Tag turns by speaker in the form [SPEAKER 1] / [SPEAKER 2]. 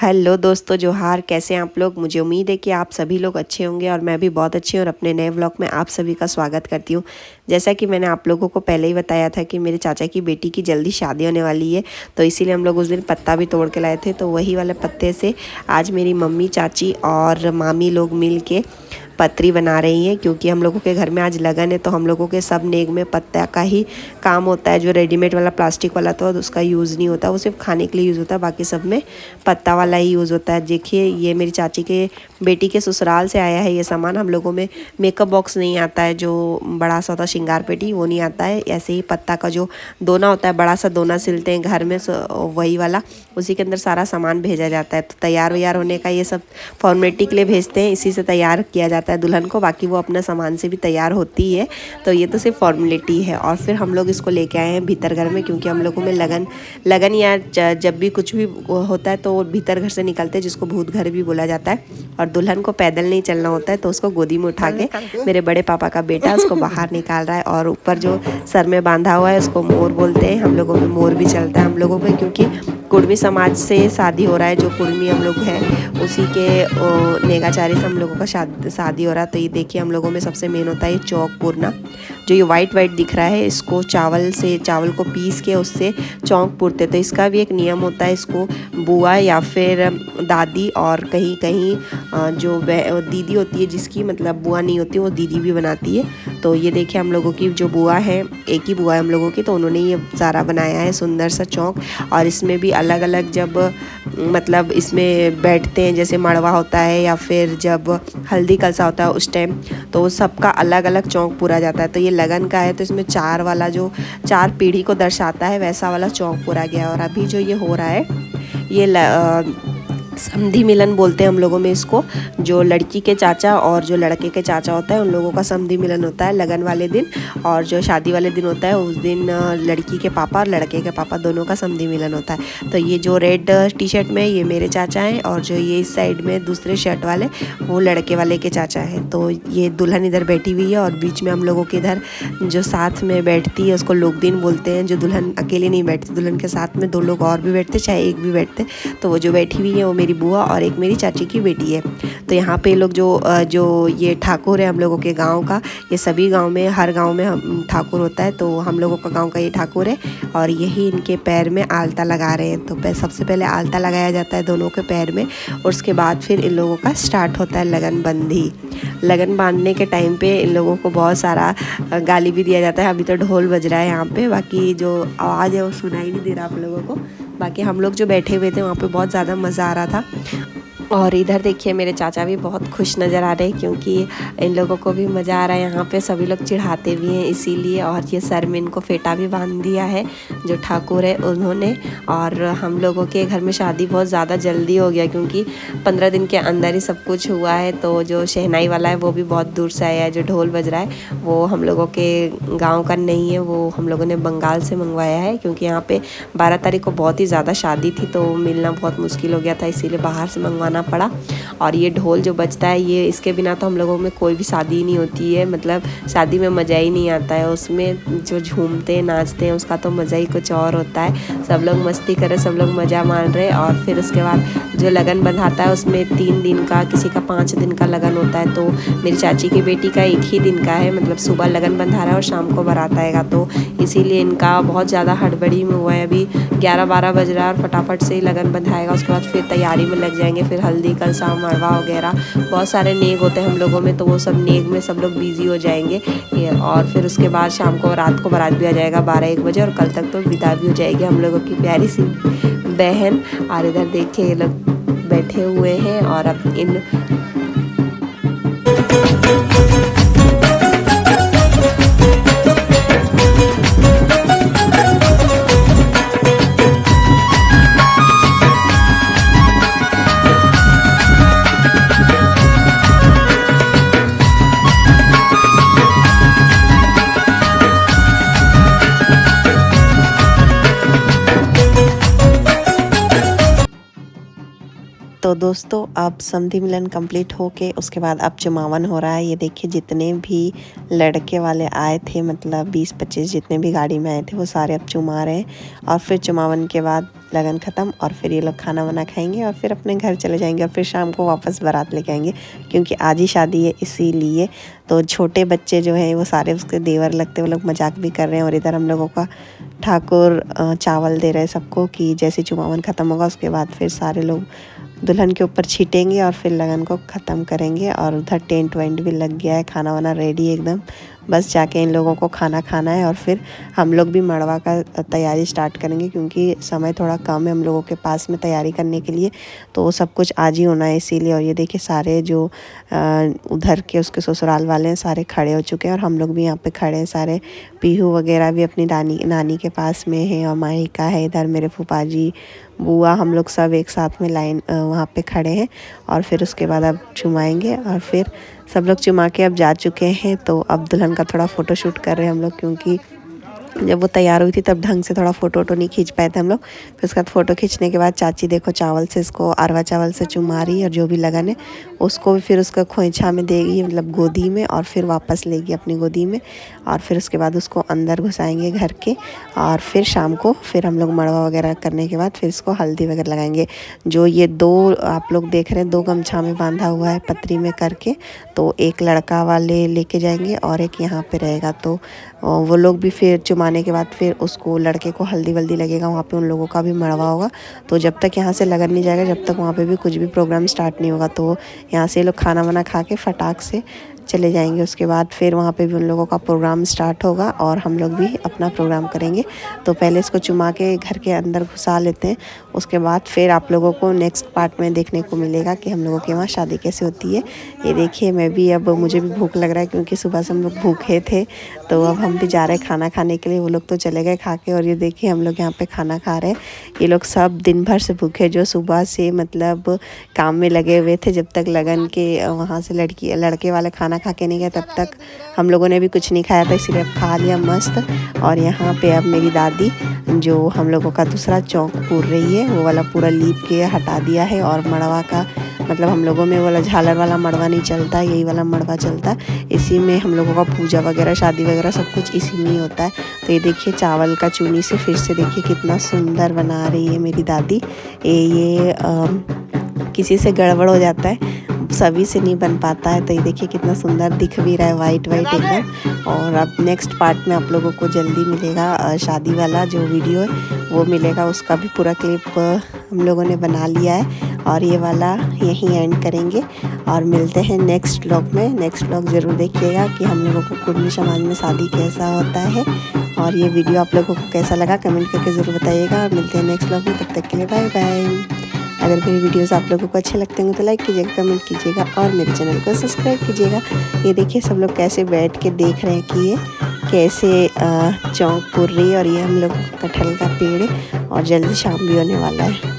[SPEAKER 1] Hello दोस्तों, जोहार। कैसे हैं आप लोग? मुझे उम्मीद है कि आप सभी लोग अच्छे होंगे और मैं भी बहुत अच्छी हूँ और अपने नए व्लॉग में आप सभी का स्वागत करती हूँ। जैसा कि मैंने आप लोगों को पहले ही बताया था कि मेरे चाचा की बेटी की जल्दी शादी होने वाली है, तो इसीलिए हम लोग उस दिन पत्ता भी तोड़ के लाए थे। तो वही वाले पत्ते से आज मेरी मम्मी, चाची और मामी लोग मिल के पतरी बना रही हैं, क्योंकि हम लोगों के घर में आज लगन है। तो हम लोगों के सब नेग में पत्ता का ही काम होता है। जो रेडीमेड वाला प्लास्टिक वाला तो उसका यूज़ नहीं होता, वो सिर्फ खाने के लिए यूज़ होता है। बाकी सब में पत्ता वाला ही यूज़ होता है। देखिए, ये मेरी चाची के बेटी के ससुराल से आया है ये सामान। हम लोगों में मेकअप बॉक्स नहीं आता है, जो बड़ा सा होता है श्रृंगार पेटी, वो नहीं आता है। ऐसे ही पत्ता का जो दोना होता है, बड़ा सा दोना सिलते हैं घर में, वही वाला, उसी के अंदर सारा सामान भेजा जाता है। तो तैयार व्यार होने का ये सब फॉर्मेलिटी के लिए भेजते हैं, इसी से तैयार किया जाता है दुल्हन को। बाकी वो अपना सामान से भी तैयार होती है, तो ये तो सिर्फ फॉर्मेलिटी है। और फिर हम लोग इसको लेके आए हैं भीतर घर में, क्योंकि हम लोगों में लगन या जब भी कुछ भी होता है तो भीतर घर से निकलते हैं, जिसको भूत घर भी बोला जाता है। और दुल्हन को पैदल नहीं चलना होता है, तो उसको गोदी में उठा के मेरे बड़े पापा का बेटा उसको बाहर निकाल रहा है। और ऊपर जो सर में बांधा हुआ है उसको मोर बोलते हैं। हम लोगों में मोर भी चलता है हम लोगों में, क्योंकि कुर्मी समाज से शादी हो रहा है। जो कुर्मी हम लोग हैं उसी के नेगाचारी से हम लोगों का शादी हो रहा है। तो ये देखिए, हम लोगों में सबसे मेन होता है चौक पूरना। जो ये वाइट वाइट दिख रहा है, इसको चावल को पीस के उससे चौक पूरते। तो इसका भी एक नियम होता है। इसको बुआ या फिर दादी और कहीं कहीं जो दीदी होती है, जिसकी मतलब बुआ नहीं होती, वो दीदी भी बनाती है। तो ये देखिए, हम लोगों की जो बुआ है, एक ही बुआ है हम लोगों की, तो उन्होंने ये सारा बनाया है सुंदर सा चौक। और इसमें भी अलग अलग जब मतलब इसमें बैठते हैं, जैसे मड़वा होता है या फिर जब हल्दी कलसा होता है उस टाइम, तो सबका अलग अलग चौक पूरा जाता है। तो ये लगन का है, तो इसमें चार वाला जो 4 पीढ़ी को दर्शाता है, वैसा वाला चौक पूरा गया। और अभी जो ये हो रहा है, ये समधी मिलन बोलते हैं हम लोगों में इसको। जो लड़की के चाचा और जो लड़के के चाचा होता है, उन लोगों का समधी मिलन होता है लगन वाले दिन। और जो शादी वाले दिन होता है, उस दिन लड़की के पापा और लड़के के पापा दोनों का समधी मिलन होता है। तो ये जो रेड टी शर्ट में, ये मेरे चाचा हैं, और जो ये इस साइड में दूसरे शर्ट वाले, वो लड़के वाले के चाचा हैं। तो ये दुल्हन इधर बैठी हुई है, और बीच में हम लोगों के इधर जो साथ में बैठती है उसको लोकदिन बोलते हैं। जो दुल्हन अकेले नहीं बैठती, दुल्हन के साथ में 2 लोग और भी बैठते, चाहे एक भी बैठते। तो वो जो बैठी हुई है वो मेरी बुआ और एक मेरी चाची की बेटी है। तो यहाँ पे लोग जो ये ठाकुर है हम लोगों के गांव का, ये सभी गांव में, हर गांव में हम ठाकुर होता है, तो हम लोगों का गांव का ये ठाकुर है। और यही इनके पैर में आलता लगा रहे हैं। तो सबसे पहले आलता लगाया जाता है दोनों के पैर में, और उसके बाद फिर इन लोगों का स्टार्ट होता है लगन बंधी। लगन बांधने के टाइम पे इन लोगों को बहुत सारा गाली भी दिया जाता है। अभी तो ढोल बज रहा है यहाँ पे, बाकी जो आवाज़ है वो सुनाई नहीं दे रहा आप लोगों को। बाकी हम लोग जो बैठे हुए थे वहाँ पे बहुत ज़्यादा मज़ा आ रहा था। और इधर देखिए, मेरे चाचा भी बहुत खुश नज़र आ रहे हैं, क्योंकि इन लोगों को भी मज़ा आ रहा है। यहाँ पे सभी लोग चिढ़ाते भी हैं इसीलिए। और ये सर में इनको फेटा भी बांध दिया है जो ठाकुर है उन्होंने। और हम लोगों के घर में शादी बहुत ज़्यादा जल्दी हो गया, क्योंकि 15 दिन के अंदर ही सब कुछ हुआ है। तो जो शहनाई वाला है वो भी बहुत दूर से आया है। जो ढोल बज रहा है वो हम लोगों के गाँव का नहीं है, वो हम लोगों ने बंगाल से मंगवाया है। क्योंकि यहाँ पे 12 तारीख को बहुत ही ज़्यादा शादी थी, तो मिलना बहुत मुश्किल हो गया था, इसीलिए बाहर से मंगवाना पड़ा। और ये ढोल जो बजता है, ये इसके बिना तो हम लोगों में कोई भी शादी नहीं होती है। मतलब शादी में मज़ा ही नहीं आता है। उसमें जो झूमते नाचते हैं उसका तो मज़ा ही कुछ और होता है। सब लोग मस्ती कर रहे, सब लोग मज़ा मान रहे। और फिर उसके बाद जो लगन बंधाता है उसमें 3 दिन का, किसी का 5 दिन का लगन होता है। तो मेरी चाची की बेटी का 1 ही दिन का है, मतलब सुबह लगन बंधा रहा है और शाम को बारात आएगा। तो इसीलिए इनका बहुत ज़्यादा हड़बड़ी में हुआ है। अभी 11-12 बज रहा है और फटाफट से ही लगन बंधाएगा। उसके बाद फिर तैयारी में लग जाएंगे, फिर हल्दी कलसा मड़वा वगैरह बहुत सारे नेग होते हैं हम लोगों में, तो वो सब नेग में सब लोग बिजी हो जाएंगे। और फिर उसके बाद शाम को रात को बारात भी आ जाएगा 12-1 बजे, और कल तक तो विदा भी हो जाएगी हम लोगों की प्यारी सी बहन। और इधर देखिए, ये लोग बैठे हुए हैं। और अब इन तो दोस्तों, अब समधी मिलन कंप्लीट होके उसके बाद अब चुमावन हो रहा है। ये देखिए, जितने भी लड़के वाले आए थे, मतलब 20-25 जितने भी गाड़ी में आए थे, वो सारे अब चुमा रहे हैं। और फिर चुमावन के बाद लगन ख़त्म और फिर ये लोग खाना वाना खाएंगे और फिर अपने घर चले जाएंगे और फिर शाम को वापस बारात लेके आएंगे, क्योंकि आज ही शादी है इसीलिए। तो छोटे बच्चे जो हैं वो सारे उसके देवर लगते, वो लोग मजाक भी कर रहे हैं। और इधर हम लोगों का ठाकुर चावल दे रहे हैं सबको कि जैसे चुमावन ख़त्म होगा उसके बाद फिर सारे लोग दुल्हन के ऊपर छीटेंगे और फिर लगन को ख़त्म करेंगे। और उधर टेंट वेंट भी लग गया है, खाना वाना रेडी एकदम, बस जाके इन लोगों को खाना खाना है। और फिर हम लोग भी मड़वा का तैयारी स्टार्ट करेंगे, क्योंकि समय थोड़ा कम है हम लोगों के पास में तैयारी करने के लिए, तो सब कुछ आज ही होना है इसीलिए। और ये देखिए सारे जो उधर के उसके ससुराल वाले हैं सारे खड़े हो चुके हैं और हम लोग भी यहाँ पे खड़े हैं सारे। पीहू वगैरह भी अपनी नानी के पास में है और माहिका है इधर, मेरे फूफा जी, बुआ, हम लोग सब एक साथ में लाइन वहाँ पे खड़े हैं। और फिर उसके बाद अब चुमाएंगे और फिर सब लोग चुमा के अब जा चुके हैं। तो अब दुल्हन का थोड़ा फ़ोटो शूट कर रहे हैं हम लोग, क्योंकि जब वो तैयार हुई थी तब ढंग से थोड़ा फ़ोटो नहीं खींच पाए थे हम लोग। फिर उसके बाद फ़ोटो खींचने के बाद चाची देखो चावल से इसको अरवा चावल से चुमा रही है, और जो भी लगन है उसको भी फिर उसका खोइछा में देगी, मतलब गोदी में, और फिर वापस लेगी अपनी गोदी में। और फिर उसके बाद उसको अंदर घुसाएंगे घर के। और फिर शाम को फिर हम लोग मड़वा वगैरह करने के बाद फिर इसको हल्दी वगैरह लगाएंगे। जो ये दो आप लोग देख रहे हैं, दो गमछा में बांधा हुआ है पतरी में करके, तो एक लड़का वाले लेके जाएंगे और एक यहाँ पे रहेगा। तो वो लोग भी फिर चुमाने के बाद फिर उसको लड़के को हल्दी वल्दी लगेगा, वहाँ पे उन लोगों का भी मड़वा होगा। तो जब तक यहाँ से लगन नहीं जाएगा जब तक वहाँ पे भी कुछ भी प्रोग्राम स्टार्ट नहीं होगा। तो यहाँ से लोग खाना वाना खा के फटाक से चले जाएंगे। उसके बाद फिर वहाँ पे भी उन लोगों का प्रोग्राम स्टार्ट होगा और हम लोग भी अपना प्रोग्राम करेंगे। तो पहले इसको चुमा के घर के अंदर घुसा लेते हैं, उसके बाद फिर आप लोगों को नेक्स्ट पार्ट में देखने को मिलेगा कि हम लोगों के वहाँ शादी कैसे होती है। ये देखिए मैं भी अब मुझे भी भूख लग रहा है, क्योंकि सुबह से हम लोग भूखे थे, तो अब हम भी जा रहे हैं खाना खाने के लिए। वो लोग तो चले गए खा के, और ये देखिए हम लोग यहाँ पे खाना खा रहे हैं। ये लोग सब दिन भर से भूखे, जो सुबह से मतलब काम में लगे हुए थे, जब तक लगन के वहाँ से लड़के वाले खाना खा के नहीं गए तब तक हम लोगों ने भी कुछ नहीं खाया था, इसीलिए अब खा लिया मस्त। और यहाँ पे अब मेरी दादी जो हम लोगों का दूसरा चौक पूर रही है, वो वाला पूरा लीप के हटा दिया है। और मड़वा का मतलब हम लोगों में वाला झालर वाला मड़वा नहीं चलता, यही वाला मड़वा चलता। इसी में हम लोगों का पूजा वगैरह शादी वगैरह सब कुछ इसी में ही होता है। तो ये देखिए चावल का चूनी से फिर से देखिए कितना सुंदर बना रही है मेरी दादी। ये किसी से गड़बड़ हो जाता है, सभी से नहीं बन पाता है। तो ये देखिए कितना सुंदर दिख भी रहा है, वाइट वाइट एकदम। और अब नेक्स्ट पार्ट में आप लोगों को जल्दी मिलेगा, शादी वाला जो वीडियो है वो मिलेगा, उसका भी पूरा क्लिप हम लोगों ने बना लिया है। और ये वाला यहीं एंड करेंगे और मिलते हैं नेक्स्ट व्लॉग में। नेक्स्ट व्लॉग ज़रूर देखिएगा कि हम लोगों को कुर्मी समाज में शादी कैसा होता है। और ये वीडियो आप लोगों को कैसा लगा कमेंट करके ज़रूर बताइएगा। और मिलते हैं नेक्स्ट व्लॉग में, तब तक के लिए बाय बाय। अगर मेरी वीडियोस आप लोगों को अच्छे लगते होंगे तो लाइक कीजिएगा, कमेंट कीजिएगा और मेरे चैनल को सब्सक्राइब कीजिएगा। ये देखिए सब लोग कैसे बैठ के देख रहे हैं कि ये कैसे चौंक पूर रही है। और ये हम लोग कटहल का पेड़ है और जल्दी शाम भी होने वाला है।